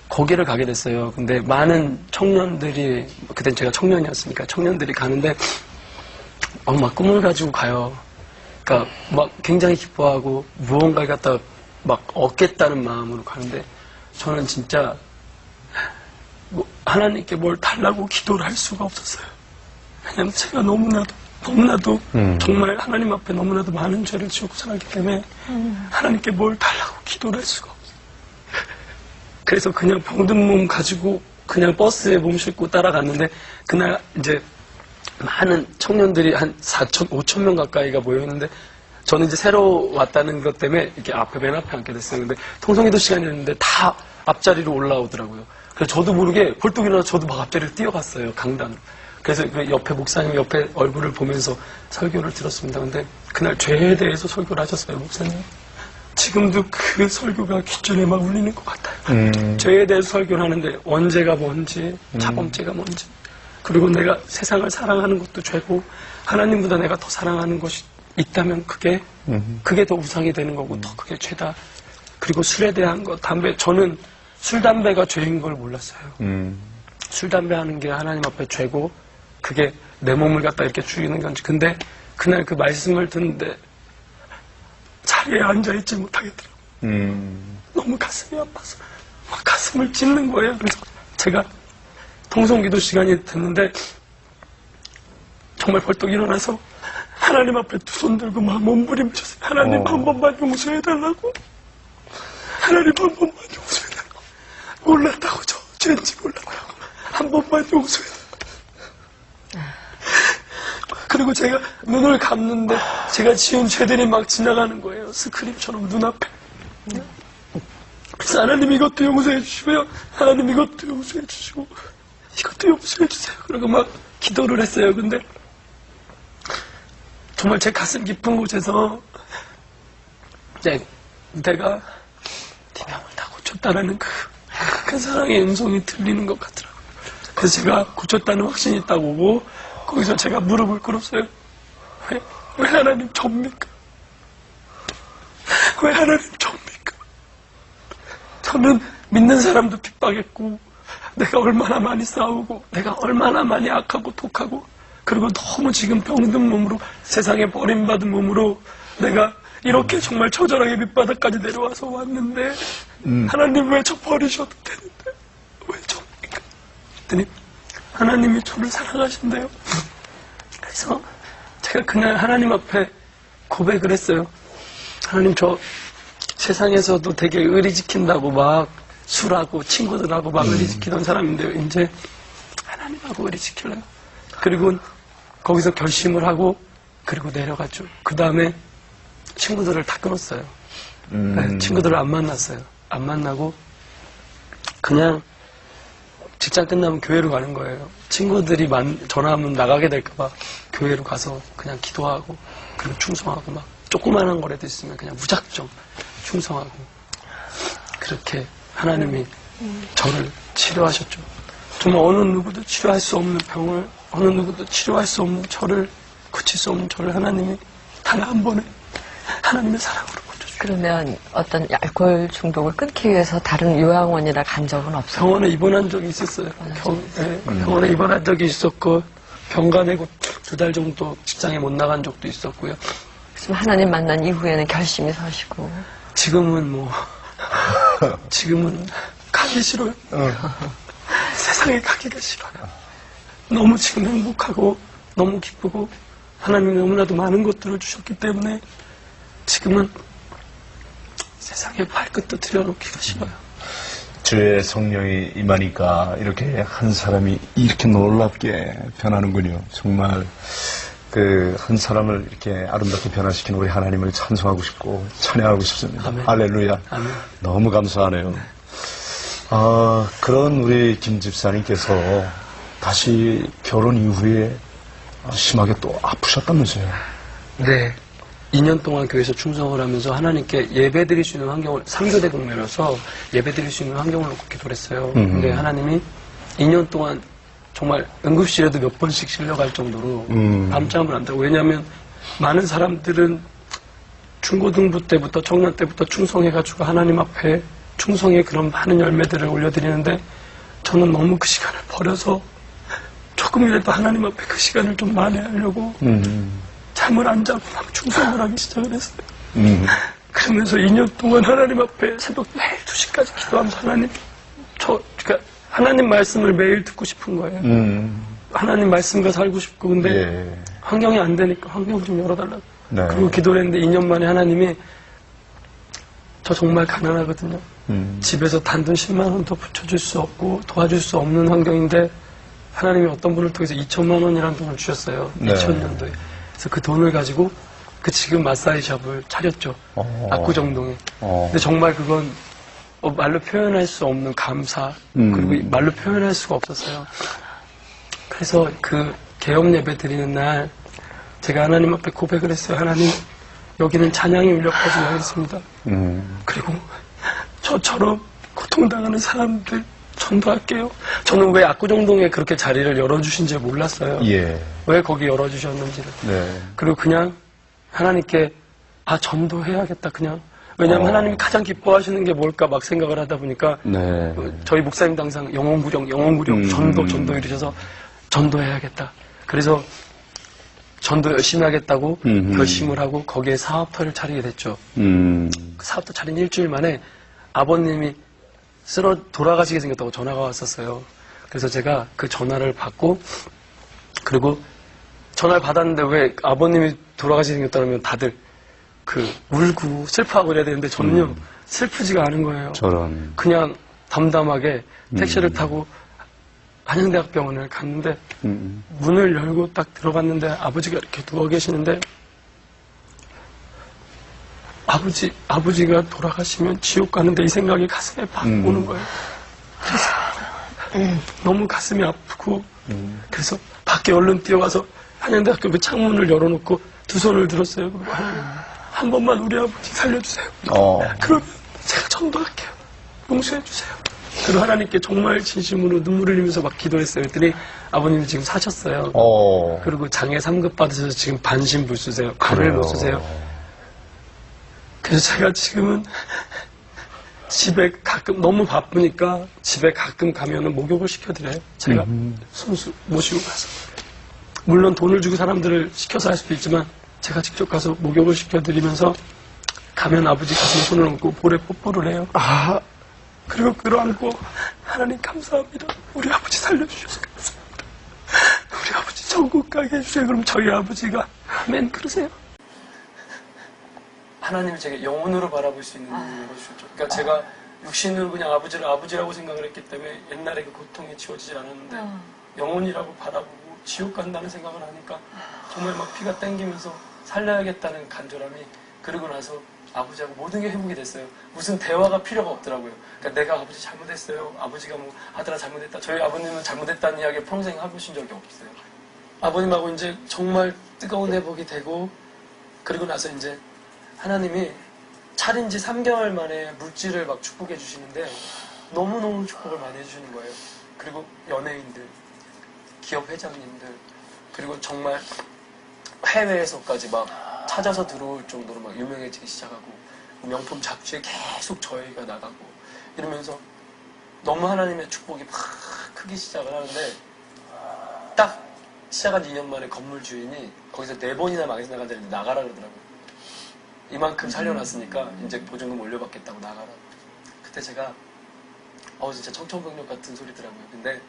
거기를 가게 됐어요. 근데 많은 청년들이, 그땐 제가 청년이었으니까 청년들이 가는데 막 꿈을 가지고 가요. 그러니까 막 굉장히 기뻐하고 무언가를 갖다 막 얻겠다는 마음으로 가는데 저는 진짜 뭐 하나님께 뭘 달라고 기도를 할 수가 없었어요. 왜냐면 제가 너무나도 정말 하나님 앞에 너무나도 많은 죄를 지고 살았기 때문에 하나님께 뭘 달라고 기도를 할 수가 없어요. 그래서 그냥 병든 몸 가지고 그냥 버스에 몸 싣고 따라갔는데 그날 이제 많은 청년들이 한 4천, 5천 명 가까이가 모여있는데 저는 이제 새로 왔다는 것 때문에 이렇게 맨 앞에 앉게 됐어요. 근데 통성기도 시간이었는데 다 앞자리로 올라오더라고요. 그래서 저도 모르게 벌떡 일어나서 저도 막 앞자리를 뛰어갔어요. 강단으로. 그래서 그 옆에 목사님 옆에 얼굴을 보면서 설교를 들었습니다. 근데 그날 죄에 대해서 설교를 하셨어요, 목사님. 지금도 그 설교가 귓줄에 막 울리는 것 같아요. 죄에 대해서 설교를 하는데 원죄가 뭔지, 자범죄가 뭔지, 그리고 내가 세상을 사랑하는 것도 죄고 하나님보다 내가 더 사랑하는 것이 있다면 그게 더 우상이 되는 거고 더 그게 죄다. 그리고 술에 대한 것, 담배, 저는 술, 담배가 죄인 걸 몰랐어요. 술, 담배 하는 게 하나님 앞에 죄고 그게 내 몸을 갖다 이렇게 죽이는 건지. 근데 그날 그 말씀을 듣는데 자리에 앉아있지 못하겠더라고요. 너무 가슴이 아파서 막 가슴을 찢는 거예요. 그래서 제가 통성기도 시간이 됐는데 정말 벌떡 일어나서 하나님 앞에 두 손 들고 막 몸부림쳤어요. 하나님 한 번만 용서해달라고. 하나님 한 번만 용서해달라고. 몰랐다고 저 죄인지 몰랐다고. 한 번만 용서해달라고. 그리고 제가 눈을 감는데 제가 지은 죄들이 막 지나가는 거예요. 스크림처럼 눈앞에. 그래서 하나님 이것도 용서해 주시고요. 하나님 이것도 용서해 주시고 이것도 용서해 주세요. 그리고 막 기도를 했어요. 근데 정말 제 가슴 깊은 곳에서 이제 내가 네 병을 다 고쳤다라는 그 사랑의 음성이 들리는 것 같더라고요. 그래서 제가 고쳤다는 확신이 있다고 보고 거기서 제가 무릎을 꿇었어요. 왜 하나님 접니까? 왜 하나님 접니까? 저는 믿는 사람도 핍박했고 내가 얼마나 많이 싸우고 내가 얼마나 많이 악하고 독하고 그리고 너무 지금 병든 몸으로 세상에 버림받은 몸으로 내가 이렇게 정말 처절하게 밑바닥까지 내려와서 왔는데 하나님 왜 저 버리셔도 되는데 왜 접니까? 그랬더니 하나님이 저를 사랑하신대요. 그래서 제가 그날 하나님 앞에 고백을 했어요. 하나님 저 세상에서도 되게 의리 지킨다고 막 술하고 친구들하고 막 의리 지키던 사람인데요. 이제 하나님하고 의리 지킬래요. 그리고 거기서 결심을 하고 그리고 내려갔죠. 그 다음에 친구들을 다 끊었어요. 네, 친구들을 안 만났어요. 안 만나고 그냥 직장 끝나면 교회로 가는 거예요. 친구들이 전화하면 나가게 될까봐 교회로 가서 그냥 기도하고 그리고 충성하고 막 조그만한 거라도 있으면 그냥 무작정 충성하고 그렇게 하나님이 저를 치료하셨죠. 정말 어느 누구도 치료할 수 없는 병을 어느 누구도 치료할 수 없는 저를 고칠 수 없는 저를 하나님이 단 한 번에 하나님의 사랑으로 고쳐주셨어요. 그러면 어떤 알코올 중독을 끊기 위해서 다른 요양원이나 간 적은 없어요? 병원에 입원한 적이 있었어요. 병원에 입원한 적이 있었고 병가내고 2달 정도 직장에 못 나간 적도 있었고요. 그럼 하나님 만난 이후에는 결심이 서시고 지금은 지금은 가기 싫어요. 세상에 가기가 싫어요. 너무 지금 행복하고 너무 기쁘고 하나님이 너무나도 많은 것들을 주셨기 때문에 지금은 세상에 발끝도 들여놓기가 싫어요. 주의 성령이 임하니까 이렇게 한 사람이 이렇게 놀랍게 변하는군요. 정말 그 한 사람을 이렇게 아름답게 변화시킨 우리 하나님을 찬송하고 싶고 찬양하고 싶습니다. 아멘. 할렐루야. 아멘. 너무 감사하네요. 그런 우리 김 집사님께서 다시 결혼 이후에 심하게 또 아프셨다면서요. 네. 2년 동안 교회에서 충성을 하면서 하나님께 예배 드릴 수 있는 환경을, 3교대 동네라서 예배 드릴 수 있는 환경을 놓고 기도를 했어요. 근데 하나님이 2년 동안 정말 응급실에도 몇 번씩 실려갈 정도로 밤잠을 안 자고, 왜냐하면 많은 사람들은 중고등부 때부터 청년 때부터 충성해가지고 하나님 앞에 충성의 그런 많은 열매들을 올려드리는데, 저는 너무 그 시간을 버려서 조금이라도 하나님 앞에 그 시간을 좀 만회하려고 잠을 안 자고 막 충성을 하기 시작을 했어요. 그러면서 2년 동안 하나님 앞에 새벽 매일 2시까지 기도하면서 그러니까 하나님 말씀을 매일 듣고 싶은 거예요. 하나님 말씀과 살고 싶고, 근데 예. 환경이 안 되니까 환경 좀 열어달라고. 네. 그리고 기도를 했는데 2년 만에 하나님이, 저 정말 가난하거든요. 집에서 단돈 10만 원도 붙여줄 수 없고 도와줄 수 없는 환경인데 하나님이 어떤 분을 통해서 2천만 원이라는 돈을 주셨어요. 네. 2000년도에. 그래서 그 돈을 가지고 그 지금 마사지샵을 차렸죠. 압구정동에. 근데 정말 그건 말로 표현할 수 없는 감사, 그리고 말로 표현할 수가 없었어요. 그래서 그 개업 예배 드리는 날 제가 하나님 앞에 고백을 했어요. 하나님, 여기는 찬양이 울려까지 하겠습니다. 그리고 저처럼 고통당하는 사람들 전도할게요. 저는 왜 압구정동에 그렇게 자리를 열어주신지 몰랐어요. 예. 왜 거기 열어주셨는지를. 네. 그리고 그냥 하나님께 전도해야겠다 그냥. 왜냐하면 하나님이 가장 기뻐하시는 게 뭘까 막 생각을 하다 보니까 네. 저희 목사님도 항상 영혼구령 전도 이러셔서 전도해야겠다. 그래서 전도 열심히 하겠다고 결심을 하고 거기에 사업터를 차리게 됐죠. 그 사업터 차린 일주일 만에 아버님이 돌아가시게 생겼다고 전화가 왔었어요. 그래서 제가 그 전화를 받고, 그리고 전화를 받았는데 왜 아버님이 돌아가시게 생겼다면 다들 울고 슬퍼하고 이래야 되는데 저는요 슬프지가 않은 거예요. 저런. 그냥 담담하게 택시를 타고 한양대학병원을 갔는데 문을 열고 딱 들어갔는데 아버지가 이렇게 누워 계시는데, 아버지가 돌아가시면 지옥 가는데 이 생각이 가슴에 팍 오는 거예요. 그래서 너무 가슴이 아프고, 그래서 밖에 얼른 뛰어가서 한양대학교 그 창문을 열어놓고 두 손을 들었어요. 그리고 한 번만 우리 아버지 살려주세요. 그러면 제가 전도할게요. 용서해주세요. 그리고 하나님께 정말 진심으로 눈물을 흘리면서 막 기도했어요. 그랬더니 아버님이 지금 사셨어요. 그리고 장애 3급 받으셔서 지금 반신불수세요. 발을 못 쓰세요. 그래서 제가 지금은 집에 가끔 너무 바쁘니까 집에 가끔 가면은 목욕을 시켜드려요. 제가 손수 모시고 가서. 물론 돈을 주고 사람들을 시켜서 할 수도 있지만 제가 직접 가서 목욕을 시켜드리면서 가면 아버지 가슴에 손을 얹고 볼에 뽀뽀를 해요. 그리고 끌어안고 하나님 감사합니다. 우리 아버지 살려주셔서 감사합니다. 우리 아버지 천국 가게 해주세요. 그럼 저희 아버지가 아멘 그러세요. 하나님이 제가 영혼으로 바라볼 수 있는 눈을 열어주셨죠. 그러니까 제가 육신으로 그냥 아버지를 아버지라고 생각을 했기 때문에 옛날에 그 고통이 지워지지 않았는데 영혼이라고 바라보고 지옥 간다는 생각을 하니까 정말 막 피가 땡기면서 살려야겠다는 간절함이, 그러고 나서 아버지하고 모든 게 회복이 됐어요. 무슨 대화가 필요가 없더라고요. 그러니까 내가 아버지 잘못했어요. 아버지가 뭐 아들아 잘못했다. 저희 아버님은 잘못했다는 이야기 평생 해보신 적이 없어요. 아버님하고 이제 정말 뜨거운 회복이 되고, 그리고 나서 이제 하나님이 차린 지 3개월 만에 물질을 막 축복해 주시는데 너무너무 축복을 많이 해주시는 거예요. 그리고 연예인들, 기업 회장님들, 그리고 정말 해외에서까지 막 찾아서 들어올 정도로 막 유명해지기 시작하고, 명품 잡지에 계속 저희가 나가고 이러면서 너무 하나님의 축복이 막 크기 시작을 하는데, 딱 시작한 2년 만에 건물 주인이 거기서 4번이나 망해서 나간 자리인데 나가라 그러더라고요. 이만큼 살려놨으니까 이제 보증금 올려받겠다고 나가라. 그때 제가 진짜 청천벽력 같은 소리더라고요. 근데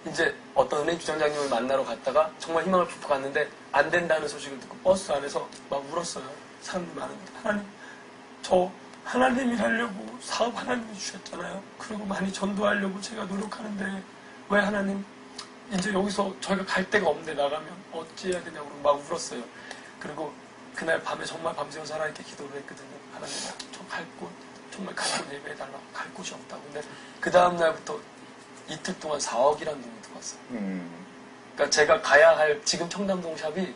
이제 어떤 은행 주장장님을 만나러 갔다가 정말 희망을 품고 갔는데 안 된다는 소식을 듣고 버스 안에서 막 울었어요. 사람들 많은데, 하나님, 저 하나님이 하려고 사업 하나님이 주셨잖아요. 그리고 많이 전도하려고 제가 노력하는데 왜 하나님 이제 여기서 저희가 갈 데가 없는데 나가면 어찌해야 되냐고 막 울었어요. 그리고 그날 밤에 정말 밤새워 살아있게 기도를 했거든요. 하나님, 정말 갈 곳 예배해달라고. 갈 곳이 없다고. 근데 그 다음날부터 이틀 동안 4억이라는 돈이 들어왔어요. 그러니까 제가 가야 할 지금 청담동 샵이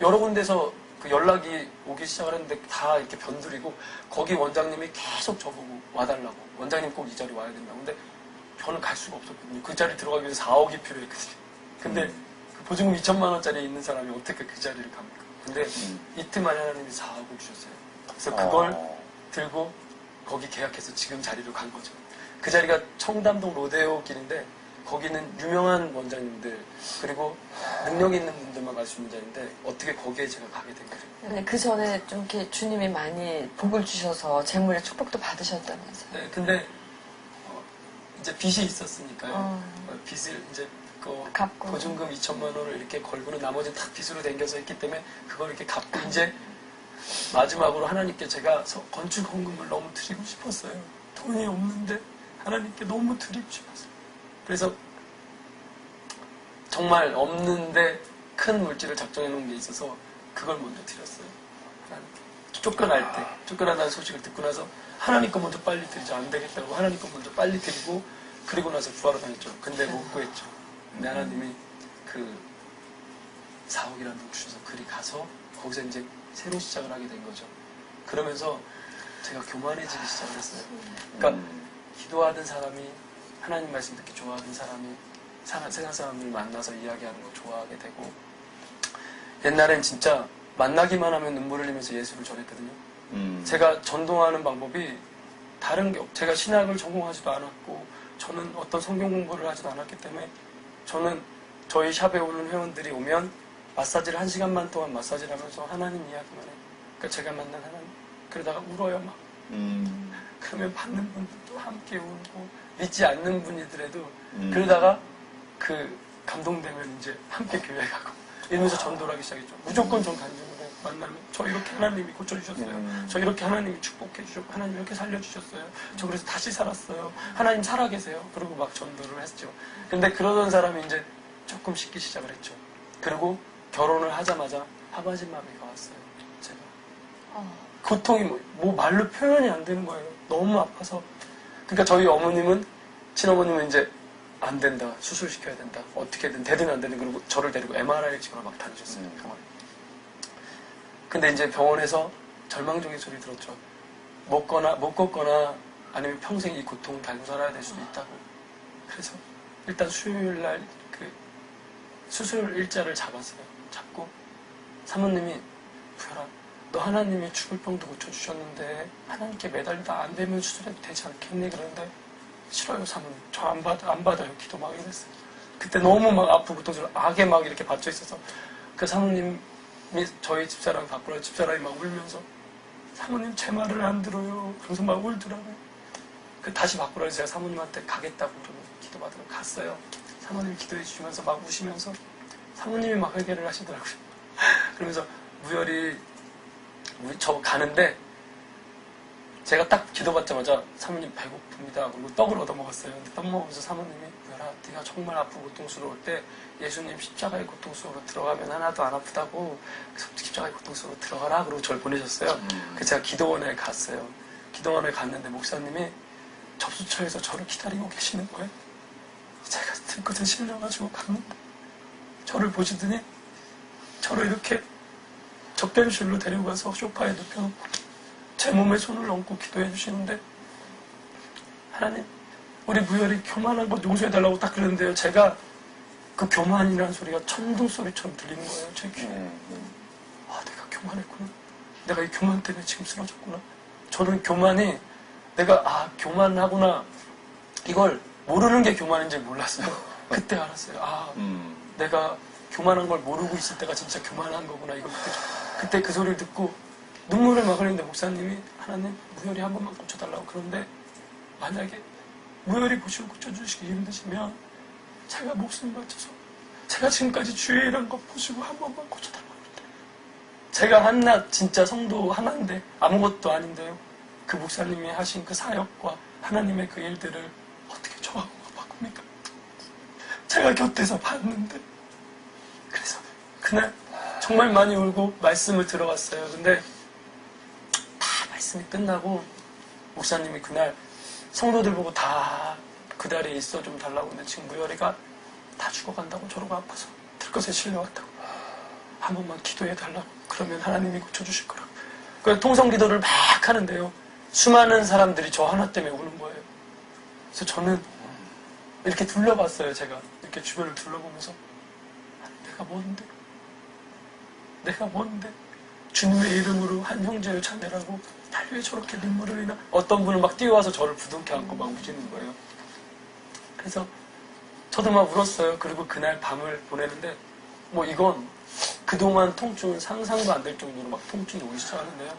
여러 군데서 그 연락이 오기 시작을 했는데 다 이렇게 변두리고 거기 원장님이 계속 저보고 와달라고. 원장님 꼭 이 자리 와야 된다고. 근데 저는 갈 수가 없었거든요. 그 자리 들어가기 위해서 4억이 필요했거든요. 근데 그 보증금 2천만 원짜리 있는 사람이 어떻게 그 자리를 갑니까? 근데 이틀 만에 하나님이 4억을 주셨어요. 그래서 그걸 들고 거기 계약해서 지금 자리로 간 거죠. 그 자리가 청담동 로데오 길인데 거기는 유명한 원장님들 그리고 능력 있는 분들만 갈 수 있는 자리인데 어떻게 거기에 제가 가게 된 거예요. 근데 그 전에 좀 이렇게 주님이 많이 복을 주셔서 재물의 축복도 받으셨다면서요. 네, 근데 이제 빚이 있었으니까요. 빚을 이제 갚고. 보증금 2천만 원을 이렇게 걸고는 나머지는 다 빚으로 댕겨서 했기 때문에 그걸 이렇게 갚고 이제 마지막으로 하나님께 제가 건축 헌금을 너무 드리고 싶었어요. 돈이 없는데 하나님께 너무 드리고 싶었어요. 그래서 정말 없는데 큰 물질을 작정해 놓은 게 있어서 그걸 먼저 드렸어요. 하나님께. 쫓겨난다는 소식을 듣고 나서 하나님 거 먼저 빨리 드리자. 안 되겠다고 하나님 거 먼저 빨리 드리고 그리고 나서 구하러 다녔죠. 근데 못 구했죠. 근데 하나님이 그 4억이라는 돈 주셔서 그리 가서 거기서 이제 새로 시작을 하게 된 거죠. 그러면서 제가 교만해지기 시작을 했어요. 그러니까 기도하던 사람이 하나님 말씀 듣기 좋아하던 사람이 세상 사람들 만나서 이야기하는 거 좋아하게 되고 옛날엔 진짜 만나기만 하면 눈물 흘리면서 예수를 전했거든요. 제가 전도하는 방법이 다른 게 제가 신학을 전공하지도 않았고 저는 어떤 성경 공부를 하지도 않았기 때문에 저는 저희 샵에 오는 회원들이 오면 마사지를 1시간만 동안 마사지를 하면서 하나님 이야기만 해요. 그러니까 제가 만난 하나님. 그러다가 울어요 막. 그러면 받는 분들도 함께 울고 믿지 않는 분이더라도 그러다가 그 감동되면 이제 함께 교회 가고 이러면서 전도를 하기 시작했죠. 무조건 전 간증을 해요. 만나면 저 이렇게 하나님이 고쳐주셨어요. 저 이렇게 하나님이 축복해 주셨고 하나님 이렇게 살려주셨어요. 저 그래서 다시 살았어요. 하나님 살아계세요. 그리고 막 전도를 했죠. 근데 그러던 사람이 이제 조금 식기 시작을 했죠. 그리고 결혼을 하자마자 하바진마비가 왔어요. 제가 고통이 뭐 말로 표현이 안 되는 거예요. 너무 아파서. 그러니까 저희 어머님은 친어머님은 이제 안 된다. 수술시켜야 된다. 어떻게든 되든 안 되든 그리고 저를 데리고 MRI 찍으러 막 다니셨어요. 병원에. 근데 이제 병원에서 절망적인 소리 들었죠. 못 걷거나 아니면 평생 이 고통을 달고 살아야 될 수도 있다고. 그래서 일단 수요일날 그 수술 일자를 잡았어요. 잡고 사모님이 부혈아 너 하나님이 죽을 병도 고쳐주셨는데 하나님께 매달리다 안 되면 수술해도 되지 않겠니? 그러는데 싫어요 사모님. 저 안 받아요. 기도 막 이랬어요. 그때 너무 막 아프고 또 악에 막 이렇게 받쳐 있어서 그 사모님이 저희 집사람 바꾸라 집사람이 막 울면서 사모님 제 말을 안 들어요. 그래서 막 울더라고요. 그 다시 바꾸라 해서 제가 사모님한테 가겠다고 그러면 기도받으러 갔어요. 사모님이 기도해 주시면서 막 우시면서 사모님이 막 회개를 하시더라고요. 그러면서 무혈이 저 가는데 제가 딱 기도받자마자 사모님 배고픕니다. 그리고 떡을 얻어먹었어요. 근데 떡 먹으면서 사모님이 무혈아 네가 정말 아프고 고통스러울 때 예수님 십자가의 고통스러움으로 들어가면 하나도 안 아프다고 십자가의 고통스러움으로 들어가라 그러고 저를 보내셨어요. 그래서 제가 기도원에 갔어요. 기도원에 갔는데 목사님이 접수처에서 저를 기다리고 계시는 거예요. 제가 들것을 실려가지고 갔는데 저를 보시더니 저를 이렇게 접견실로 데리고 가서 소파에 눕혀놓고 제 몸에 손을 얹고 기도해 주시는데 하나님 우리 무혈이 교만한 거 용서해달라고 딱 그러는데요. 제가 그 교만이라는 소리가 천둥 소리처럼 들리는 거예요. 제 귀에. 내가 교만했구나. 내가 이 교만 때문에 지금 쓰러졌구나. 저는 교만이 내가 교만하구나 이걸 모르는 게 교만인지 몰랐어요. 그때 알았어요. 내가 교만한 걸 모르고 있을 때가 진짜 교만한 거구나. 이걸 그때 그 소리를 듣고 눈물을 막 흘리는데 목사님이 하나님 무혈이 한 번만 고쳐달라고 그러는데 만약에 무혈이 보시고 고쳐주시기 힘드시면 제가 목숨 바쳐서 제가 지금까지 주의 일한 거 보시고 한 번만 고쳐달라고 그랬대요. 제가 한낱 진짜 성도 하나인데 아무것도 아닌데요. 그 목사님이 하신 그 사역과 하나님의 그 일들을 어떻게 저하고 바꿉니까? 제가 곁에서 봤는데 그래서 그날 정말 많이 울고 말씀을 들어갔어요. 근데 다 말씀이 끝나고 목사님이 그날 성도들 보고 다 그 자리에 있어 좀 달라고 했는데 지금 무열이가 다 죽어간다고 저러고 아파서 들것에 실려왔다고 한 번만 기도해달라고 그러면 하나님이 고쳐주실 거라고. 그냥 통성기도를 막 하는데요. 수많은 사람들이 저 하나 때문에 우는 거예요. 그래서 저는 이렇게 둘러봤어요. 제가 이렇게 주변을 둘러보면서 내가 뭔데 주님의 이름으로 한 형제를 찾느라고 날 왜 저렇게 눈물을 흘리나. 어떤 분은 막 뛰어와서 저를 부둥켜 안고 막 우시는 거예요. 그래서 저도 막 울었어요. 그리고 그날 밤을 보내는데 뭐 이건 그동안 통증은 상상도 안 될 정도로 막 통증이 오기 시작하는데요.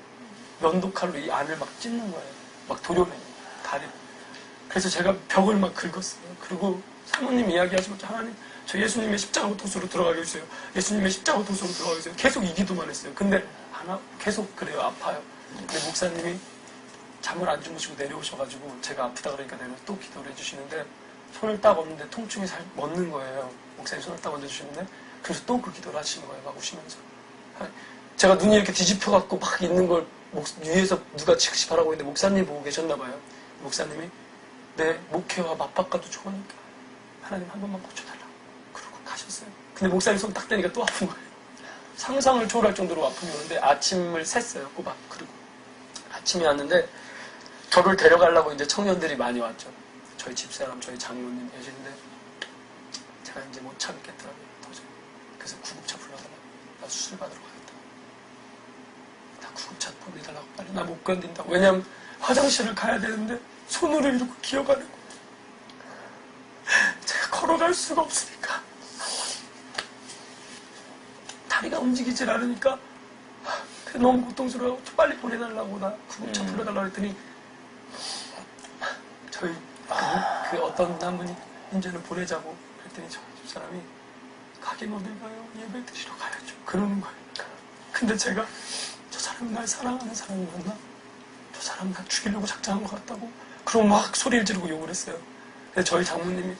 면도칼로 이 안을 막 찢는 거예요. 막 도려내요. 다리를. 그래서 제가 벽을 막 긁었어요. 그리고 사모님 이야기하시면서 하나님 저 예수님의 십자가 도수로 들어가게 해주세요. 예수님의 십자가 도수로 들어가게 해주세요. 계속 이 기도만 했어요. 근데 계속 그래요. 아파요. 근데 목사님이 잠을 안 주무시고 내려오셔가지고 제가 아프다 그러니까 내려서 또 기도를 해주시는데 손을 딱 얹는데 통증이 살 멎는 거예요. 목사님 손을 딱 얹어주시는데 그래서 또 그 기도를 하시는 거예요. 막 우시면서. 제가 눈이 이렇게 뒤집혀갖고 막 있는 걸 위에서 누가 지그시 바라고 있는데 목사님 보고 계셨나 봐요. 목사님이 내 목회와 맞바꿔도 좋으니까 하나님 한 번만 고쳐달라고 그러고 가셨어요. 근데 목사님 손 딱 대니까 또 아픈 거예요. 상상을 초월할 정도로 아픔이 오는데 아침을 샜어요. 꼬박. 그리고 아침이 왔는데 저를 데려가려고 이제 청년들이 많이 왔죠. 저희 집사람, 저희 장로님 계시는데 제가 이제 못 참겠더라고요. 도저히. 그래서 구급차 불러달라고. 나 수술 받으러 가겠다. 나 구급차 보내달라고. 빨리 나 못 견딘다고. 왜냐면 화장실을 가야 되는데 손으로 이러고 기어가는 거예요. 제가 걸어갈 수가 없으니까. 다리가 움직이질 않으니까 너무 고통스러워. 빨리 보내달라고. 나 구급차 불러달라고 했더니 저희 그 어떤 한 분이 이제는 보내자고 그랬더니 저 집사람이 가긴 어딜 가요? 예배 드리러 가야죠. 그러는 거예요. 근데 제가 저 사람이 날 사랑하는 사람이었나? 저 사람 날 죽이려고 작정한 것 같다고? 그러고 막 소리를 지르고 욕을 했어요. 근데 저희 장모님이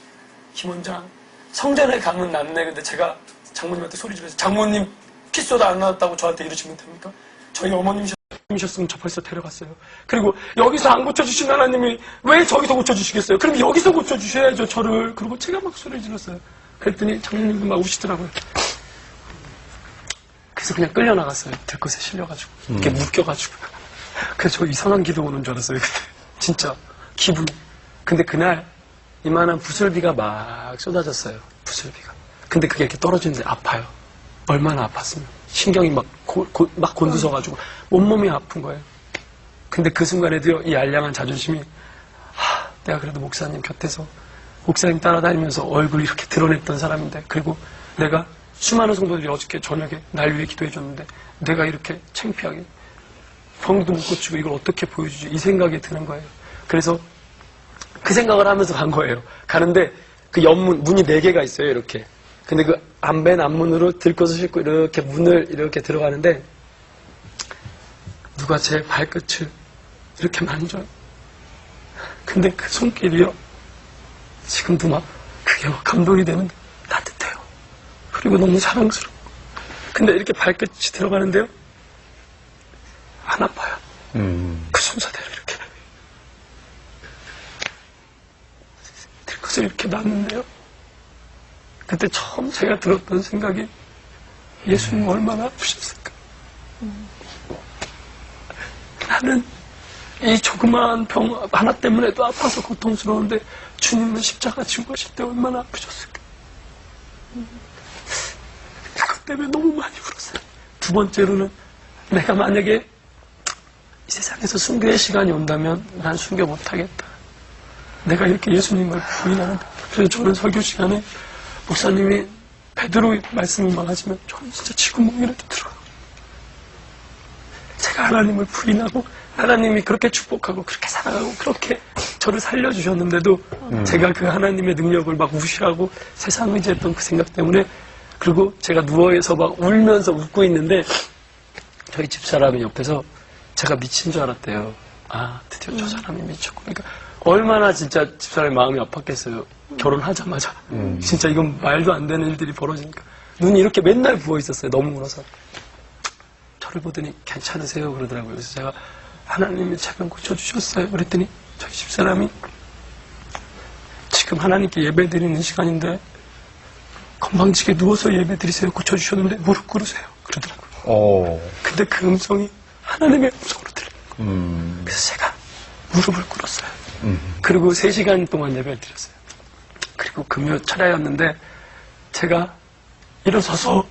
김 원장 성전에 가면 낫네. 근데 제가 장모님한테 소리 지르면서 장모님 피 쏟아 안 나왔다고 저한테 이러시면 됩니까? 저희 어머님이셨으면 저 벌써 데려갔어요. 그리고 여기서 안 고쳐주신 하나님이 왜 저기서 고쳐주시겠어요? 그럼 여기서 고쳐주셔야죠, 저를. 그리고 제가 막 소리를 질렀어요. 그랬더니 장모님도 막 우시더라고요. 그래서 그냥 끌려나갔어요. 들것에 실려가지고. 이렇게 묶여가지고. 그래서 저 이상한 기도 오는 줄 알았어요, 그때. 진짜. 기분. 근데 그날 이만한 부슬비가 막 쏟아졌어요. 부슬비가. 근데 그게 이렇게 떨어지는데 아파요. 얼마나 아팠으면. 신경이 막 곤두서가지고 온몸이 아픈 거예요. 근데 그 순간에도요, 이 알량한 자존심이, 내가 그래도 목사님 곁에서 목사님 따라다니면서 얼굴 이렇게 드러냈던 사람인데, 그리고 내가 수많은 성도들이 어저께 저녁에 날 위해 기도해줬는데, 내가 이렇게 창피하게 병도 못 고치고 이걸 어떻게 보여주지? 이 생각이 드는 거예요. 그래서 그 생각을 하면서 간 거예요. 가는데 그 옆문, 문이 4개가 있어요, 이렇게. 근데 그 맨 앞문으로 들것을 싣고 이렇게 문을 이렇게 들어가는데 누가 제 발끝을 이렇게 만져요. 근데 그 손길이요. 지금도 막 그게 막 감동이 되는데 따뜻해요. 그리고 너무 사랑스러워. 근데 이렇게 발끝이 들어가는데요. 안 아파요. 그 순서대로 이렇게. 들것을 이렇게 놨는데요. 그때 처음 제가 들었던 생각이 예수님 얼마나 아프셨을까. 나는 이 조그마한 병 하나 때문에도 아파서 고통스러운데 주님은 십자가 지고 가실 때 얼마나 아프셨을까. 그것 때문에 너무 많이 울었어요. 두 번째로는 내가 만약에 이 세상에서 순교의 시간이 온다면 난 순교 못하겠다. 내가 이렇게 예수님을 부인하는데. 그래서 저는 설교 시간에 목사님이 베드로 말씀을 막 하시면 저는 진짜 지구멍이라도 들어요. 제가 하나님을 부인하고 하나님이 그렇게 축복하고 그렇게 사랑하고 그렇게 저를 살려주셨는데도 제가 그 하나님의 능력을 막 무시하고 세상 의지했던 그 생각 때문에, 그리고 제가 누워서 막 울면서 웃고 있는데 저희 집사람이 옆에서 제가 미친 줄 알았대요. 아, 드디어 저 사람이 미쳤고. 그러니까 얼마나 진짜 집사람의 마음이 아팠겠어요. 결혼하자마자. 진짜 이건 말도 안 되는 일들이 벌어지니까. 눈이 이렇게 맨날 부어 있었어요. 너무 울어서. 저를 보더니 괜찮으세요? 그러더라고요. 그래서 제가 하나님이 제병 고쳐주셨어요. 그랬더니 저희 집사람이 지금 하나님께 예배 드리는 시간인데 건방지게 누워서 예배 드리세요. 고쳐주셨는데 무릎 꿇으세요. 그러더라고요. 근데 그 음성이 하나님의 음성으로 들려요. 그래서 제가 무릎을 꿇었어요. 그리고 3시간 동안 예배를 드렸어요. 그리고 금요 철야였는데 제가 일어서서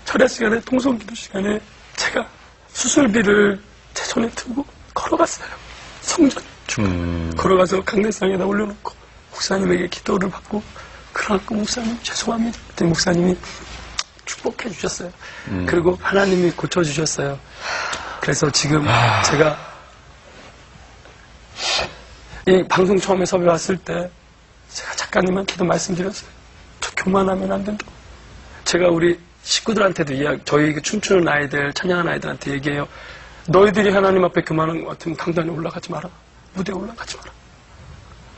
철야 시간에 통성기도 시간에 제가 수술비를 제 손에 들고 걸어갔어요. 성전 쭉 걸어가서 강대상에다 올려놓고 목사님에게 기도를 받고 그래갖고 목사님 죄송합니다. 그랬더니 목사님이 축복해 주셨어요. 그리고 하나님이 고쳐주셨어요. 그래서 지금 제가 이 방송 처음에 섭외 왔을 때 제가 작가님한테도 말씀드렸어요. 저 교만하면 안 된다고. 제가 우리 식구들한테도 저희 춤추는 아이들, 찬양하는 아이들한테 얘기해요. 너희들이 하나님 앞에 교만한 것 같으면 강단에 올라가지 마라. 무대에 올라가지 마라.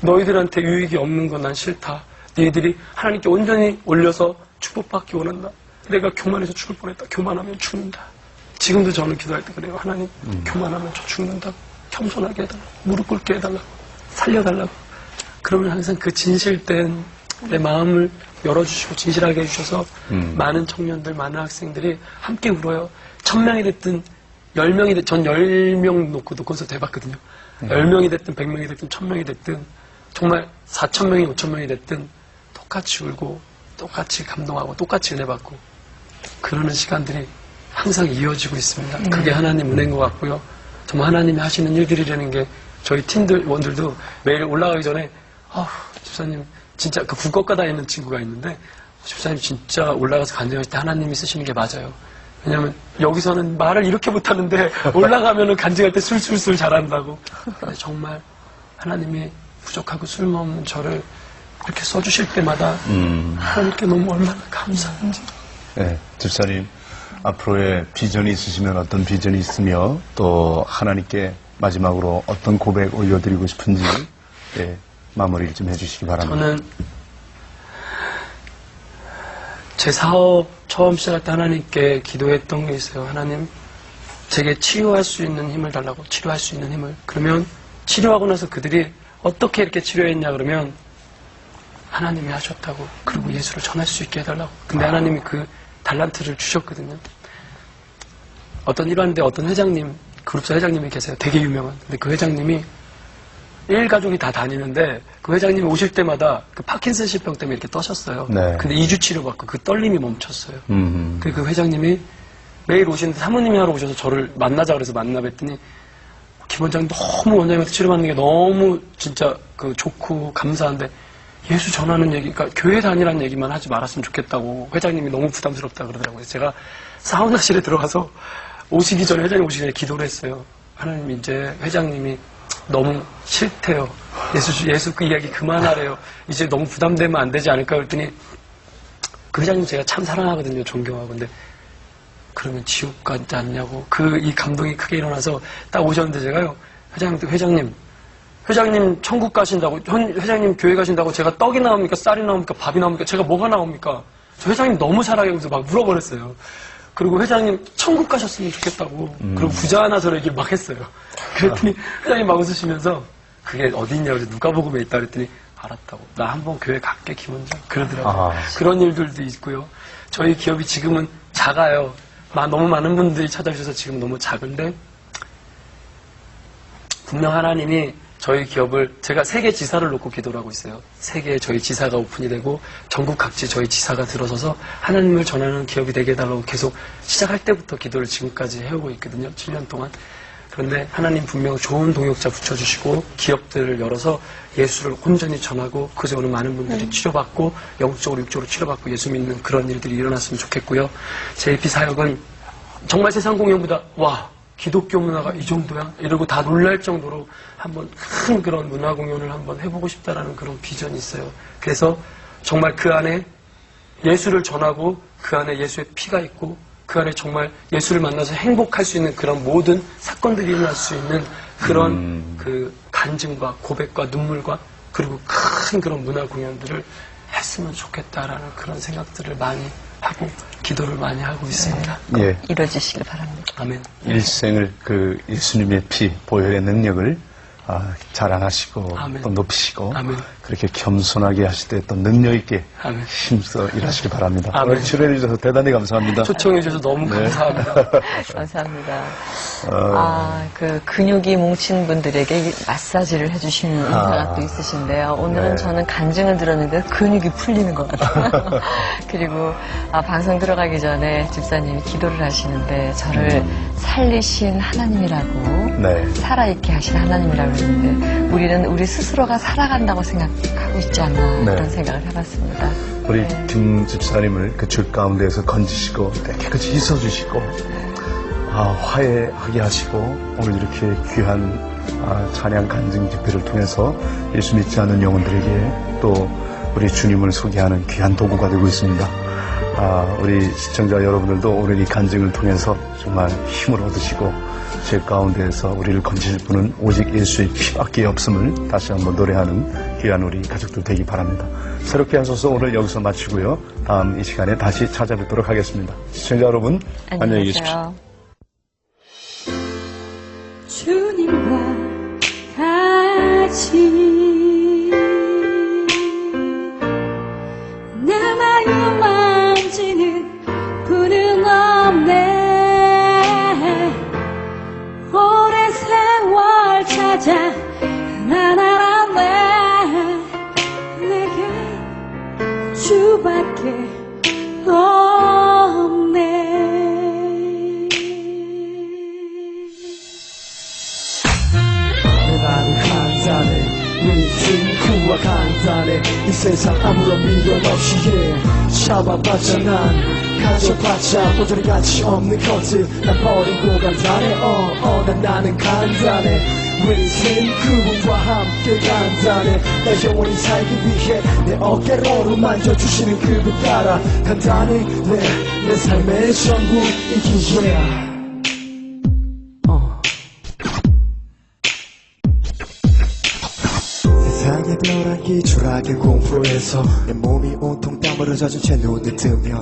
너희들한테 유익이 없는 건 난 싫다. 너희들이 하나님께 온전히 올려서 축복받기 원한다. 내가 교만해서 죽을 뻔했다. 교만하면 죽는다. 지금도 저는 기도할 때 그래요. 하나님, 교만하면 저 죽는다고. 겸손하게 해달라고. 무릎 꿇게 해달라고. 살려달라고. 그러면 항상 그 진실된 내 마음을 열어주시고 진실하게 해주셔서 많은 청년들, 많은 학생들이 함께 울어요. 1000명이 됐든 10명이 됐든 전 10명 놓고도 콘서트 해봤거든요. 10명이 됐든 100명이 됐든 1000명이 됐든 정말 4000명이 5000명이 됐든 똑같이 울고 똑같이 감동하고 똑같이 은혜 받고 그러는 시간들이 항상 이어지고 있습니다. 그게 하나님 은혜인 것 같고요. 정말 하나님이 하시는 일들이라는 게 저희 팀들 원들도 매일 올라가기 전에 집사님 진짜 그 국어과 다니는 친구가 있는데 집사님 진짜 올라가서 간증할 때 하나님이 쓰시는 게 맞아요. 왜냐면 여기서는 말을 이렇게 못하는데 올라가면은 간증할 때 술술술 잘한다고. 근데 정말 하나님이 부족하고 쓸모없는 저를 이렇게 써주실 때마다 하나님께 너무 얼마나 감사한지. 네, 집사님 앞으로의 비전이 있으시면 어떤 비전이 있으며 또 하나님께 마지막으로 어떤 고백 올려드리고 싶은지 마무리를 좀 해주시기 바랍니다. 저는 제 사업 처음 시작할 때 하나님께 기도했던 게 있어요. 하나님, 제게 치유할 수 있는 힘을 달라고, 치료할 수 있는 힘을. 그러면 치료하고 나서 그들이 어떻게 이렇게 치료했냐 그러면 하나님이 하셨다고. 그리고 예수를 전할 수 있게 해달라고. 근데 하나님이 그 달란트를 주셨거든요. 어떤 일환데 어떤 회장님, 그룹사 회장님이 계세요. 되게 유명한. 근데 그 회장님이 일가족이 다 다니는데 그 회장님이 오실 때마다 그 파킨슨씨병 때문에 이렇게 떠셨어요. 네. 근데 2주 치료받고 그 떨림이 멈췄어요. 그 회장님이 매일 오시는데 사모님이 하러 오셔서 저를 만나자 그래서 만나 뵀더니 김 원장님 너무 원장님한테 치료받는 게 너무 진짜 그 좋고 감사한데 예수 전하는 얘기, 그러니까 교회 다니라는 얘기만 하지 말았으면 좋겠다고 회장님이 너무 부담스럽다 그러더라고요. 그래서 제가 사우나실에 들어가서 오시기 전에 회장님 오시기 전에 기도를 했어요. 하나님 이제 회장님이 너무 싫대요. 예수 그 이야기 그만하래요. 이제 너무 부담되면 안 되지 않을까 그랬더니 그 회장님 제가 참 사랑하거든요. 존경하고. 근데 그러면 지옥 가지 않냐고 이 감동이 크게 일어나서 딱 오셨는데 제가요. 회장님 천국 가신다고 회장님 교회 가신다고 제가 떡이 나옵니까? 쌀이 나옵니까? 밥이 나옵니까? 제가 뭐가 나옵니까? 저 회장님 너무 사랑해요. 그래서 막 물어버렸어요. 그리고 회장님 천국 가셨으면 좋겠다고 그리고 부자 하나 저를 얘기 막 했어요. 그랬더니 회장님 막 웃으시면서 그게 어디 있냐고 누가복음에 있다 그랬더니 알았다고. 나 한번 교회 갈게 김원장 그러더라고요. 그런 일들도 있고요. 저희 기업이 지금은 작아요. 너무 많은 분들이 찾아주셔서 지금 너무 작은데 분명 하나님이 저희 기업을 제가 세계 지사를 놓고 기도를 하고 있어요. 세계에 저희 지사가 오픈이 되고 전국 각지 저희 지사가 들어서서 하나님을 전하는 기업이 되게 해달라고 계속 시작할 때부터 기도를 지금까지 해오고 있거든요. 7년 동안. 그런데 하나님 분명 좋은 동역자 붙여주시고 기업들을 열어서 예수를 온전히 전하고 그저 오는 많은 분들이 치료받고 영적으로 육적으로 치료받고 예수 믿는 그런 일들이 일어났으면 좋겠고요. JP 사역은 정말 세상 공연보다 기독교 문화가 이 정도야? 이러고 다 놀랄 정도로 한번 큰 그런 문화 공연을 한번 해보고 싶다라는 그런 비전이 있어요. 그래서 정말 그 안에 예수를 전하고 그 안에 예수의 피가 있고 그 안에 정말 예수를 만나서 행복할 수 있는 그런 모든 사건들이 일어날 수 있는 그런 그 간증과 고백과 눈물과 그리고 큰 그런 문화 공연들을 했으면 좋겠다라는 그런 생각들을 많이 하고 기도를 많이 하고 있습니다. 예. 이루어지시길 바랍니다. 아멘. 일생을 그 예수님의 피, 보혈의 능력을 자랑하시고 아멘. 또 높이시고 아멘. 그렇게 겸손하게 하실 때 또 능력 있게 아멘. 힘써 일하시길 바랍니다. 아멘. 오늘 출연해 주셔서 대단히 감사합니다. 초청해 주셔서 너무 감사합니다. 감사합니다. 그 근육이 뭉친 분들에게 이 마사지를 해주시는 생각도 있으신데요. 오늘은 네. 저는 간증을 들었는데 근육이 풀리는 것 같아요. 그리고 방송 들어가기 전에 집사님이 기도를 하시는데 저를 살리신 하나님이라고 네. 살아있게 하신 하나님이라고 했는데 우리는 우리 스스로가 살아간다고 생각하고 있지 않나 네. 그런 생각을 해봤습니다. 우리 김 집사님을 그 줄 가운데에서 건지시고 깨끗이 씻어주시고 화해하게 하시고 오늘 이렇게 귀한 찬양 간증 집회를 통해서 예수 믿지 않는 영혼들에게 또 우리 주님을 소개하는 귀한 도구가 되고 있습니다. 우리 시청자 여러분들도 오늘 이 간증을 통해서 정말 힘을 얻으시고 제 가운데에서 우리를 건지실 분은 오직 예수의 피밖에 없음을 다시 한번 노래하는 귀한 우리 가족들 되기 바랍니다. 새롭게 하소서 오늘 여기서 마치고요. 다음 이 시간에 다시 찾아뵙도록 하겠습니다. 시청자 여러분 안녕히 계십시오. 주님과 같이 내 마음 만지는 분은 없네. 오랜 세월 찾아 난 알았네. 내게 주밖에 없네. 나는 간단해 우리 친구와 간단해 이 세상 아무런 미련 없이 잡아봤자 난 가져봤자 도저히 가치 없는 것들 난 버리고 간단해 나는 간단해 우리 친구와 함께 간단해 내 영원히 살기 위해 내 어깨로 만져주시는 그분 따라 간단해 내 삶의 전부이기에 세상의 벼랑 기출하게 공부해서 내 몸이 온통 땀으로 젖은 채 눈을 뜨면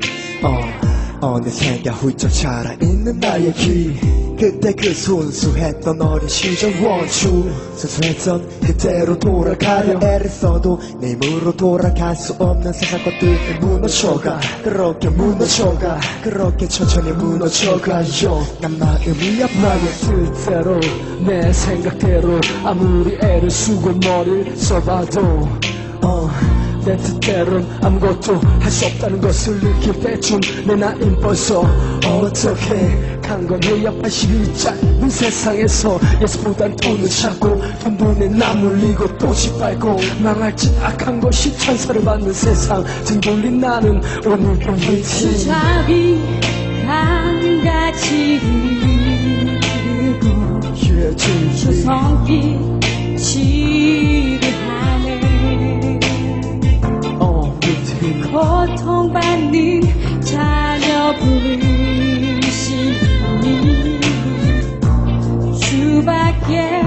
어느새가 훌쩍 자라있는 나의 길 그때 그 순수했던 어린 시절 원추 순수했던 그때로 돌아가려 애를 써도 내 힘으로 돌아갈 수 없는 세상 것들 무너져가 그렇게 무너져가 그렇게 천천히 무너져가요 난 마음이 아파요 뜻대로 내 생각대로 아무리 애를 쓰고 머리를 써봐도 내 뜻대로는 아무것도 할 수 없다는 것을 느낄 때쯤 내 나이는 벌써 어떻게 간 거냐 80이 짧은 세상에서 예수보단 돈을 찾고 돈 돈에 나물리고 또 짓밟고 망할 짓 악한 것이 천사를 받는 세상 등 돌린 나는 오늘도 미친 수잡이 강같이 흐르고 주성빛 지루하네 고통받는 자녀 부르시니 주밖에